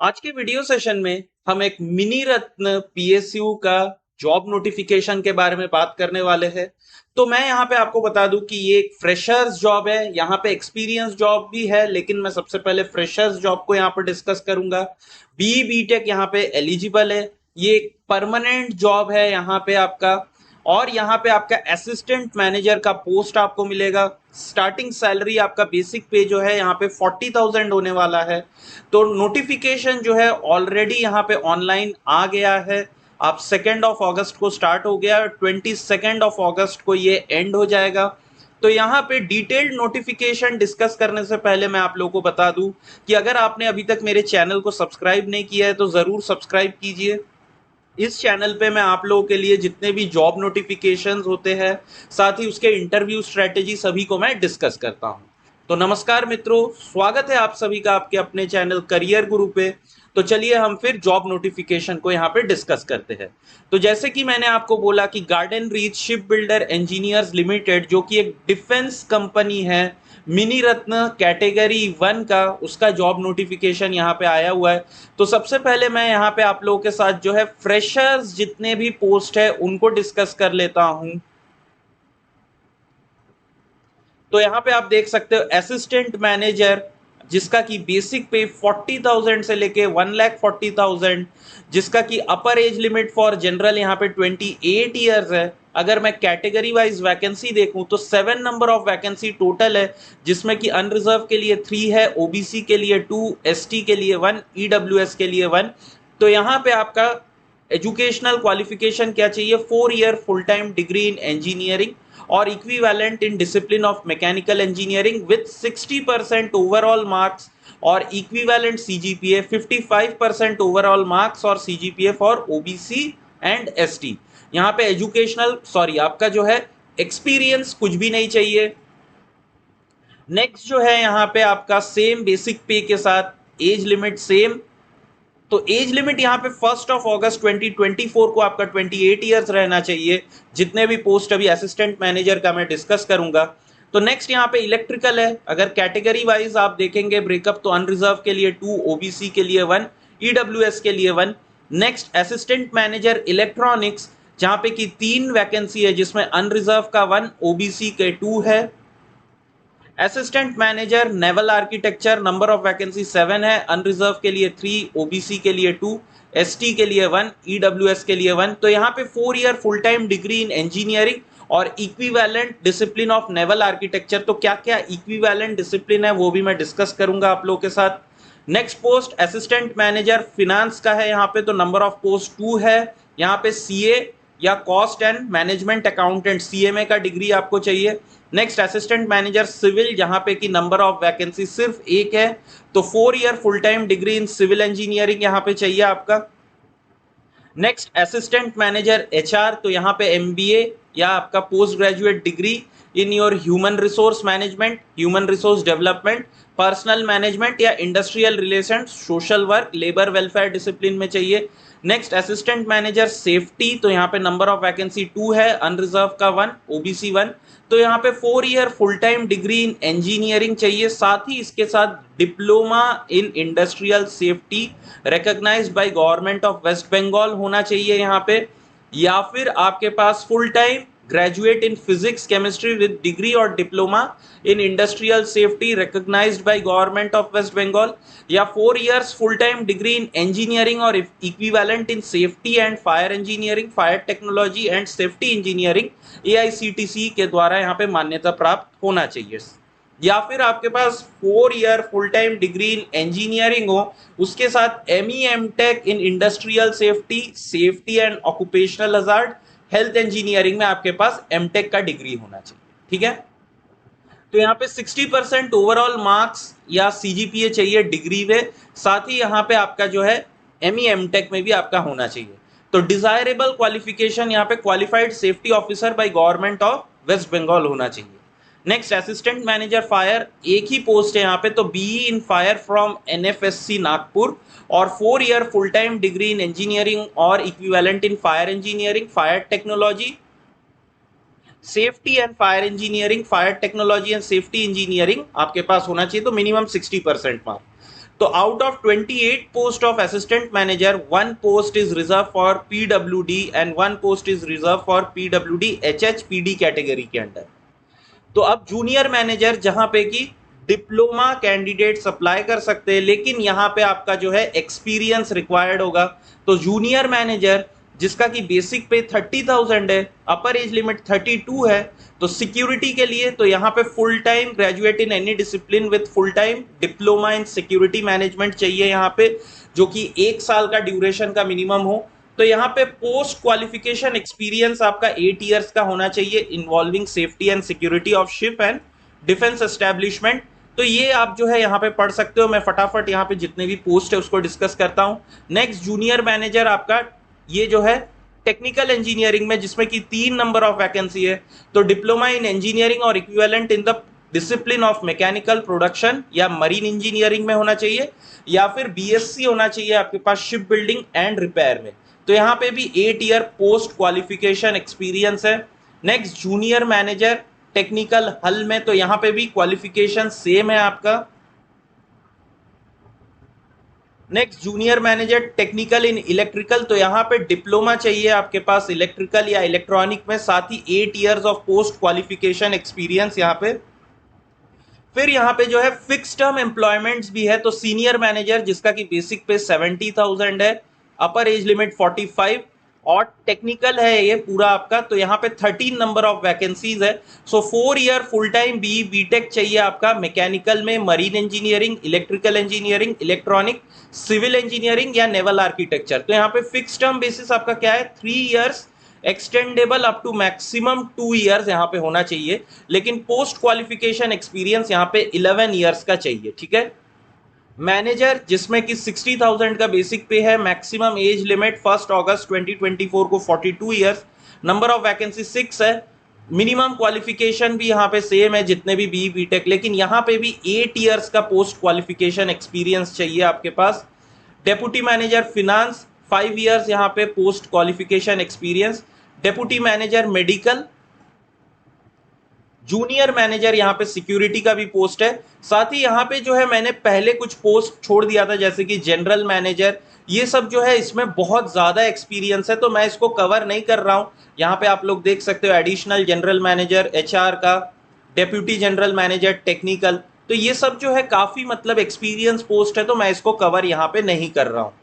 आज के video session में हम एक मिनी रत्न पीएसयू का जॉब नोटिफिकेशन के बारे में बात करने वाले हैं। तो मैं यहाँ पे आपको बता दूं कि ये एक फ्रेशर्स जॉब है। यहाँ पे एक्सपीरियंस जॉब भी है, लेकिन मैं सबसे पहले फ्रेशर्स जॉब को यहाँ पर डिस्कस करूंगा। बीटेक यहाँ पे एलिजिबल है। ये एक परमानेंट जॉब है यहाँ पे आपका। और यहाँ पे आपका असिस्टेंट मैनेजर का पोस्ट आपको मिलेगा। स्टार्टिंग सैलरी आपका बेसिक पे जो है यहाँ पे 40,000 होने वाला है। तो नोटिफिकेशन जो है ऑलरेडी यहाँ पे ऑनलाइन आ गया है। आप 2 अगस्त को स्टार्ट हो गया, 22 अगस्त को ये एंड हो जाएगा। तो यहाँ पे डिटेल्ड नोटिफिकेशन डिस्कस करने से पहले मैं आप लोगों को बता दूं कि अगर आपने अभी तक मेरे चैनल को सब्सक्राइब नहीं किया है तो जरूर सब्सक्राइब कीजिए। इस चैनल पे मैं आप लोगों के लिए जितने भी जॉब नोटिफिकेशंस होते हैं, साथ ही उसके इंटरव्यू स्ट्रेटेजी सभी को मैं डिस्कस करता हूं। तो नमस्कार मित्रों, स्वागत है आप सभी का आपके अपने चैनल करियर गुरु पे। तो चलिए हम फिर जॉब नोटिफिकेशन को यहाँ पे डिस्कस करते हैं। तो जैसे कि मैंने आपको बोला कि garden reach ship builder engineers limited, जो कि एक डिफेंस कंपनी है, मिनी रत्न कैटेगरी 1 का उसका जॉब नोटिफिकेशन यहाँ पे आया हुआ है। तो सबसे पहले मैं यहाँ पे आप लोगों के साथ जो है फ्रेशर्स जितने भी पोस्ट है उनको डिस्कस कर लेता हूं। तो यहाँ पे आप देख सकते हो असिस्टेंट मैनेजर, जिसका की बेसिक पे 40,000 से लेके 1,40,000, जिसका की अपर एज लिमिट फॉर जनरल यहाँ पे 28 ईयर्स है। अगर मैं कैटेगरी वाइज वैकेंसी देखूं तो 7 नंबर ऑफ वैकेंसी टोटल है, जिसमें कि अनरिजर्व के लिए 3 है, ओबीसी के लिए 2, एसटी के लिए 1, ईडब्ल्यूएस के लिए 1। तो यहाँ पे आपका एजुकेशनल क्वालिफिकेशन क्या चाहिए? 4 year full time degree in engineering और equivalent in discipline of mechanical engineering with 60% overall marks और इक्विवेलेंट सीजीपीए 55% ओवरऑल मार्क्स और CGPA for OBC and ST. यहाँ पे एजुकेशनल सॉरी आपका जो है एक्सपीरियंस कुछ भी नहीं चाहिए। नेक्स्ट जो है यहाँ पे आपका सेम बेसिक पे के साथ एज लिमिट सेम। तो एज लिमिट यहाँ पे 1 अगस्त 2024 को आपका 28 ईयर्स रहना चाहिए। जितने भी पोस्ट अभी असिस्टेंट मैनेजर का मैं डिस्कस करूंगा। तो नेक्स्ट यहाँ पे इलेक्ट्रिकल है। अगर कैटेगरी वाइज आप देखेंगे ब्रेकअप, तो अनरिजर्व के लिए 2, ओबीसी के लिए 1, ईडब्ल्यूएस के लिए 1। नेक्स्ट असिस्टेंट मैनेजर इलेक्ट्रॉनिक्स, जहां पे की 3 वैकेंसी है, जिसमें अनरिजर्व का 1, ओबीसी के 2 है। Assistant manager naval architecture, number of vacancy 7 है, अनरिजर्व के लिए 3, ओबीसी के लिए 2, एसटी के लिए 1, ईडब्ल्यूएस के लिए 1। तो यहाँ पे 4 year full time degree in engineering और equivalent discipline of naval architecture. तो क्या क्या इक्विवेलेंट डिसिप्लिन है वो भी मैं डिस्कस करूंगा आप लोगों के साथ। Next post assistant manager finance का है यहाँ पे, तो नंबर ऑफ पोस्ट 2 है। यहाँ पे सीए या cost and management accountant, CMA का डिग्री आपको चाहिए। नेक्स्ट असिस्टेंट मैनेजर सिविल, जहां पे की नंबर ऑफ वैकेंसी सिर्फ 1 है, तो 4 year full time degree in civil engineering यहाँ पे चाहिए आपका। नेक्स्ट असिस्टेंट मैनेजर एचआर, तो यहाँ पे एमबीए या आपका post graduate degree in your human resource management, human resource development, personnel management या industrial relation, social work, labour welfare discipline में चाहिए। नेक्स्ट असिस्टेंट मैनेजर सेफ्टी, तो यहाँ पे नंबर ऑफ वैकेंसी 2 है, अनरिजर्व का 1, ओबीसी 1। तो यहाँ पे 4 year full time degree in engineering चाहिए, साथ ही इसके साथ diploma in industrial safety recognised by government of West Bengal होना चाहिए यहाँ पे। या फिर आपके पास full time graduate in physics chemistry with degree और diploma in industrial safety recognised by government of West Bengal, या 4 years full time degree in engineering और equivalent in safety and fire engineering, fire technology and safety engineering, एआईसीटीसी के द्वारा यहाँ पे मान्यता प्राप्त होना चाहिए। या फिर आपके पास 4 year full time degree in engineering हो, उसके साथ ME MTech in industrial safety, safety and occupational hazard, health engineering में आपके पास एमटेक का डिग्री होना चाहिए। ठीक है, तो यहाँ पे 60% ओवरऑल मार्क्स या सीजीपीए चाहिए डिग्री में, साथ ही यहाँ पे आपका जो है एमई एमटेक में भी आपका होना चाहिए। तो डिजायरेबल क्वालिफिकेशन यहाँ पे qualified safety officer by government of West Bengal होना चाहिए। नेक्स्ट असिस्टेंट मैनेजर फायर, एक ही पोस्ट है यहाँ पे, तो BE in fire from NFSC Nagpur और 4 year full time degree in engineering और equivalent in fire engineering, fire technology, safety and fire engineering, fire technology and safety engineering आपके पास होना चाहिए, तो मिनिमम 60% मार्क। तो out of 28 post of assistant manager 1 post is reserve for PWD and 1 post is reserve for PWD HHPD category के अंडर। तो अब जूनियर मैनेजर जहां पे कि डिप्लोमा कैंडिडेट्स अप्लाई कर सकते हैं, लेकिन यहां पे आपका जो है एक्सपीरियंस रिक्वायर्ड होगा। तो जूनियर मैनेजर जिसका कि बेसिक पे 30,000 है, अपर एज लिमिट 32 है, तो सिक्योरिटी के लिए तो यहाँ पे full time graduate in any discipline with full time diploma in security management चाहिए यहाँ पे, जो कि 1 साल का ड्यूरेशन का मिनिमम हो। तो यहाँ पे पोस्ट क्वालिफिकेशन एक्सपीरियंस आपका 8 इयर्स का होना चाहिए involving safety and security of ship and defence establishment. तो ये आप जो है यहाँ पे पढ़ सकते हो। मैं फटाफट यहाँ पे जितने भी पोस्ट है उसको डिस्कस करता हूँ। नेक्स्ट जूनियर मैनेजर आपका ये जो है टेक्निकल इंजीनियरिंग में, जिसमें कि 3 नंबर ऑफ वैकेंसी है। तो डिप्लोमा इन इंजीनियरिंग और equivalent in the discipline of mechanical production या मरीन इंजीनियरिंग में होना चाहिए, या फिर बीएससी होना चाहिए आपके पास शिप बिल्डिंग एंड रिपेयर में। तो यहाँ पे भी 8 ईयर पोस्ट क्वालिफिकेशन एक्सपीरियंस है। नेक्स्ट जूनियर मैनेजर टेक्निकल हल में, तो यहाँ पे भी क्वालिफिकेशन सेम है आपका। Next junior manager technical in electrical, तो यहाँ पे डिप्लोमा चाहिए आपके पास इलेक्ट्रिकल या इलेक्ट्रॉनिक में, साथ ही 8 years of post qualification experience यहाँ पे। फिर यहाँ पे जो है फिक्स टर्म एम्प्लॉयमेंट्स भी है। तो सीनियर मैनेजर जिसका कि बेसिक पे 70,000 है, अपर एज लिमिट 45 और टेक्निकल है ये पूरा आपका। तो यहाँ पे 13 नंबर ऑफ वैकेंसीज है। So 4 year full time BTech चाहिए आपका मैकेनिकल में, marine engineering, electrical engineering, electronic, civil engineering या नेवल आर्किटेक्चर। तो यहाँ पे फिक्स टर्म बेसिस आपका क्या है, 3 years extendable up to maximum 2 years यहाँ पे होना चाहिए, लेकिन पोस्ट क्वालिफिकेशन एक्सपीरियंस यहाँ पे 11 इयर्स का चाहिए। ठीक है। मैनेजर जिसमें कि 60,000 का बेसिक पे है, मैक्सिमम एज लिमिट 1 अगस्त 2024 को 42 इयर्स, नंबर ऑफ वैकेंसी 6 है, मिनिमम क्वालिफिकेशन भी यहाँ पे सेम है जितने भी बीटेक, लेकिन यहाँ पे भी 8 इयर्स का पोस्ट क्वालिफिकेशन एक्सपीरियंस चाहिए आपके पास। डेप्यूटी मैनेजर फिनांस 5 इयर्स यहाँ पे post qualification experience. Deputy manager medical, junior manager यहाँ पे सिक्योरिटी का भी पोस्ट है। साथ ही यहाँ पे जो है मैंने पहले कुछ पोस्ट छोड़ दिया था, जैसे कि जनरल मैनेजर, ये सब जो है इसमें बहुत ज्यादा एक्सपीरियंस है, तो मैं इसको कवर नहीं कर रहा हूं। यहाँ पे आप लोग देख सकते हो एडिशनल जनरल मैनेजर एचआर का, डेप्यूटी जनरल मैनेजर टेक्निकल, तो ये सब जो है काफी मतलब एक्सपीरियंस पोस्ट है, तो मैं इसको कवर यहाँ पे नहीं कर रहा हूँ।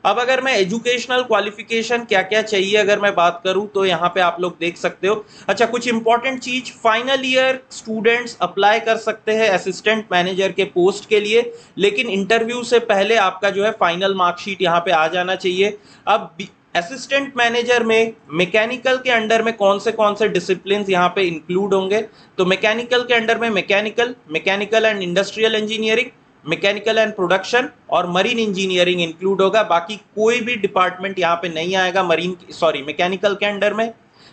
अब अगर मैं एजुकेशनल क्वालिफिकेशन क्या क्या चाहिए अगर मैं बात करूं, तो यहाँ पे आप लोग देख सकते हो। अच्छा, कुछ इंपॉर्टेंट चीज, फाइनल ईयर स्टूडेंट्स अप्लाई कर सकते हैं असिस्टेंट मैनेजर के पोस्ट के लिए, लेकिन इंटरव्यू से पहले आपका जो है फाइनल मार्कशीट यहाँ पे आ जाना चाहिए। अब असिस्टेंट मैनेजर में मैकेनिकल के अंडर में कौन से डिसिप्लिन यहाँ पे इंक्लूड होंगे, तो मैकेनिकल के अंडर में mechanical and industrial engineering, mechanical and production और मरीन इंजीनियरिंग इंक्लूड होगा। बाकी कोई भी डिपार्टमेंट यहाँ पे नहीं आएगा मैकेनिकल के अंडर में।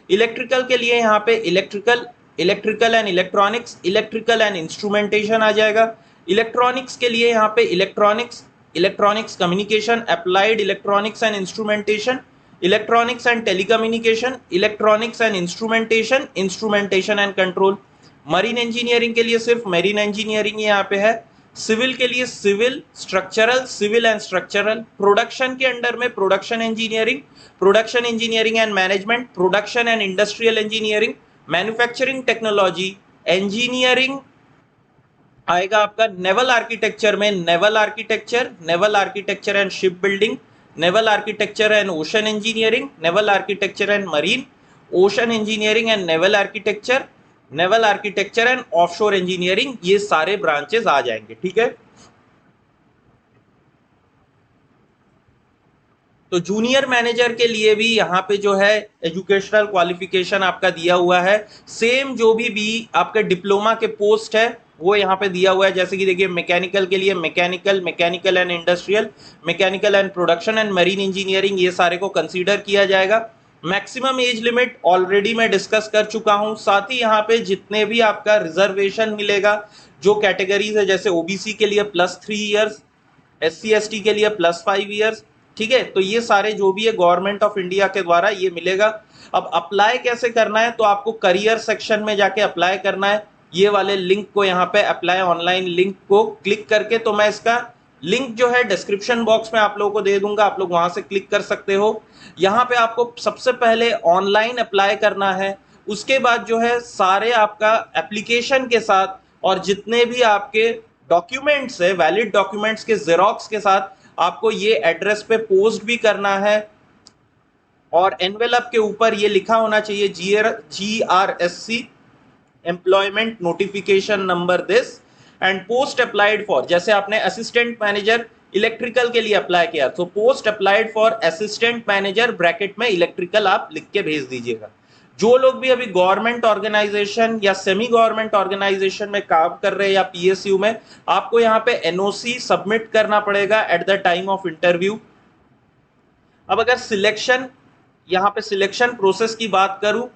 इलेक्ट्रिकल के लिए यहाँ पे electrical and electronics, electrical and instrumentation आ जाएगा। इलेक्ट्रॉनिक्स के लिए यहाँ पे electronics communication, applied electronics and instrumentation, electronics and telecommunication, electronics and instrumentation and control. Marine engineering के लिए सिर्फ मरीन इंजीनियरिंग यहाँ पे है। सिविल के लिए सिविल एंड स्ट्रक्चरल। प्रोडक्शन के अंडर में production engineering and management, production and industrial engineering, manufacturing technology, engineering आएगा आपका। नेवल आर्किटेक्चर में naval architecture and ship building, naval architecture and ocean engineering, naval architecture and marine, ocean engineering and naval architecture and offshore engineering, ये सारे branches आ जाएंगे। ठीक है। तो junior manager के लिए भी यहाँ पे जो है एजुकेशनल क्वालिफिकेशन आपका दिया हुआ है, सेम जो भी आपके डिप्लोमा के पोस्ट है वो यहाँ पे दिया हुआ है। जैसे कि देखिए मैकेनिकल के लिए mechanical and industrial, mechanical and production and marine engineering, ये सारे को कंसीडर किया जाएगा। मैक्सिमम एज लिमिट ऑलरेडी मैं डिस्कस कर चुका हूं। साथ ही यहाँ पे जितने भी आपका रिजर्वेशन मिलेगा, जो कैटेगरीज है, जैसे ओबीसी के लिए +3 इयर्स, SC/ST के लिए +5 इयर्स। ठीक है। तो ये सारे जो भी है गवर्नमेंट ऑफ इंडिया के द्वारा ये मिलेगा। अब अप्लाई कैसे करना है, तो आपको करियर सेक्शन में जाके अप्लाई करना है। ये वाले लिंक को यहाँ पे अप्लाई ऑनलाइन लिंक को क्लिक करके, तो मैं इसका लिंक जो है डिस्क्रिप्शन बॉक्स में आप लोगों को दे दूंगा, आप लोग वहां से क्लिक कर सकते हो। यहाँ पे आपको सबसे पहले ऑनलाइन अप्लाई करना है, उसके बाद जो है सारे आपका एप्लीकेशन के साथ और जितने भी आपके डॉक्यूमेंट्स है, वैलिड डॉक्यूमेंट्स के जेरोक्स के साथ आपको ये एड्रेस पे पोस्ट भी करना है। और एनवेलप के ऊपर ये लिखा होना चाहिए GRSC employment notification number this and post applied for, जैसे आपने असिस्टेंट मैनेजर इलेक्ट्रिकल के लिए अप्लाई किया तो post applied for assistant manager bracket में इलेक्ट्रिकल आप लिख के भेज दीजिएगा। जो लोग भी अभी गवर्नमेंट ऑर्गेनाइजेशन या सेमी गवर्नमेंट ऑर्गेनाइजेशन में काम कर रहे हैं या PSU में, आपको यहाँ पे NOC सबमिट करना पड़ेगा at the time of interview. अब अगर सिलेक्शन, यहाँ पे सिलेक्शन प्रोसेस की बात करूं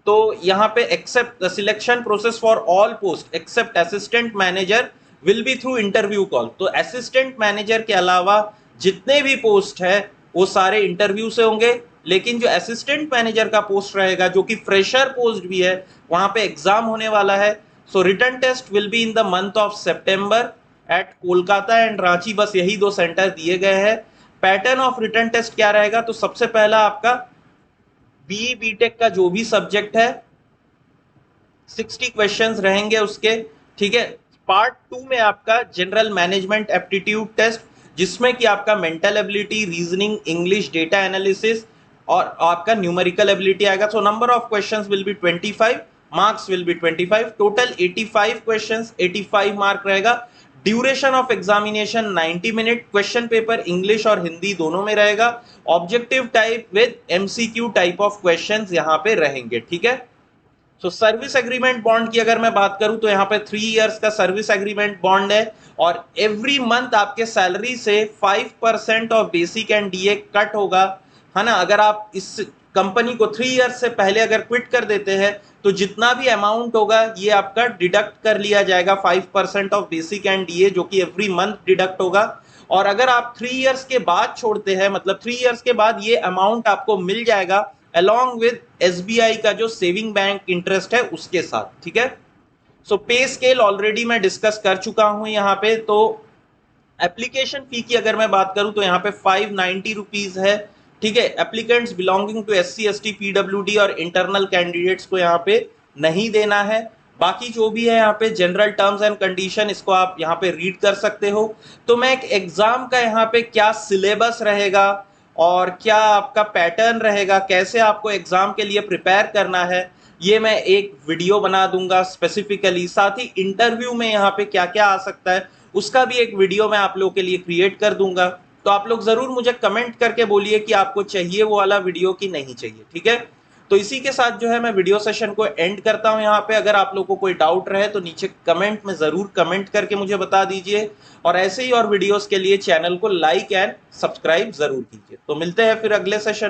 तो यहाँ पे except the selection process for all post except assistant manager will be through interview call. तो असिस्टेंट मैनेजर के अलावा जितने भी पोस्ट है वो सारे इंटरव्यू से होंगे, लेकिन जो असिस्टेंट मैनेजर का पोस्ट रहेगा जो कि फ्रेशर पोस्ट भी है, वहां पे एग्जाम होने वाला है। So written test will be in the month of September at Kolkata and Ranchi, बस यही 2 सेंटर दिए गए हैं। पैटर्न ऑफ रिटन टेस्ट क्या रहेगा, तो सबसे पहला आपका BE BTech का जो भी सब्जेक्ट है 60 क्वेश्चंस रहेंगे उसके, ठीक है। पार्ट 2 में आपका जनरल मैनेजमेंट एप्टीट्यूड टेस्ट, जिसमें कि आपका mental ability, reasoning, English, data analysis और आपका न्यूमेरिकल एबिलिटी आएगा। So number of questions will be 25, marks will be 25, total 85 questions, 85 mark रहेगा। Duration of examination 90 minute, question paper English और हिंदी दोनों में रहेगा। Objective type with MCQ type of questions यहाँ पे रहेंगे, ठीक है। सो सर्विस एग्रीमेंट बॉन्ड की अगर मैं बात करूं तो यहाँ पे 3 इयर्स का सर्विस एग्रीमेंट बॉन्ड है और एवरी मंथ आपके सैलरी से 5% of basic and DA cut होगा, है ना। अगर आप इस कंपनी को 3 इयर्स से पहले अगर क्विट कर देते हैं तो जितना भी अमाउंट होगा ये आपका डिडक्ट कर लिया जाएगा 5% ऑफ बेसिक एंड DA, जो कि एवरी मंथ डिडक्ट होगा। और अगर आप 3 इयर्स के बाद छोड़ते हैं, मतलब 3 इयर्स के बाद ये अमाउंट आपको मिल जाएगा अलॉन्ग विद SBI का जो सेविंग बैंक इंटरेस्ट है उसके साथ, ठीक है। सो पे स्केल ऑलरेडी मैं डिस्कस कर चुका हूं यहाँ पे। तो एप्लीकेशन फी की अगर मैं बात करूं तो यहाँ पे 590 रुपीज है, ठीक है। Applicants belonging to SC ST PWD और इंटरनल कैंडिडेट्स को यहाँ पे नहीं देना है। बाकी जो भी है यहाँ पे जनरल टर्म्स एंड कंडीशन, इसको आप यहाँ पे रीड कर सकते हो। तो मैं एक एग्जाम का यहाँ पे क्या सिलेबस रहेगा और क्या आपका पैटर्न रहेगा, कैसे आपको एग्जाम के लिए प्रिपेयर करना है, ये मैं एक वीडियो बना दूंगा स्पेसिफिकली। साथ ही इंटरव्यू में यहाँ पे क्या क्या आ सकता है उसका भी एक वीडियो मैं आप लोगों के लिए क्रिएट कर दूंगा। तो आप लोग जरूर मुझे कमेंट करके बोलिए कि आपको चाहिए वो वाला वीडियो कि नहीं चाहिए, ठीक है। तो इसी के साथ जो है मैं वीडियो सेशन को एंड करता हूं यहाँ पे। अगर आप लोगों को कोई डाउट रहे तो नीचे कमेंट में जरूर कमेंट करके मुझे बता दीजिए, और ऐसे ही और वीडियोस के लिए चैनल को लाइक एंड सब्सक्राइब जरूर कीजिए। तो मिलते हैं फिर अगले सेशन।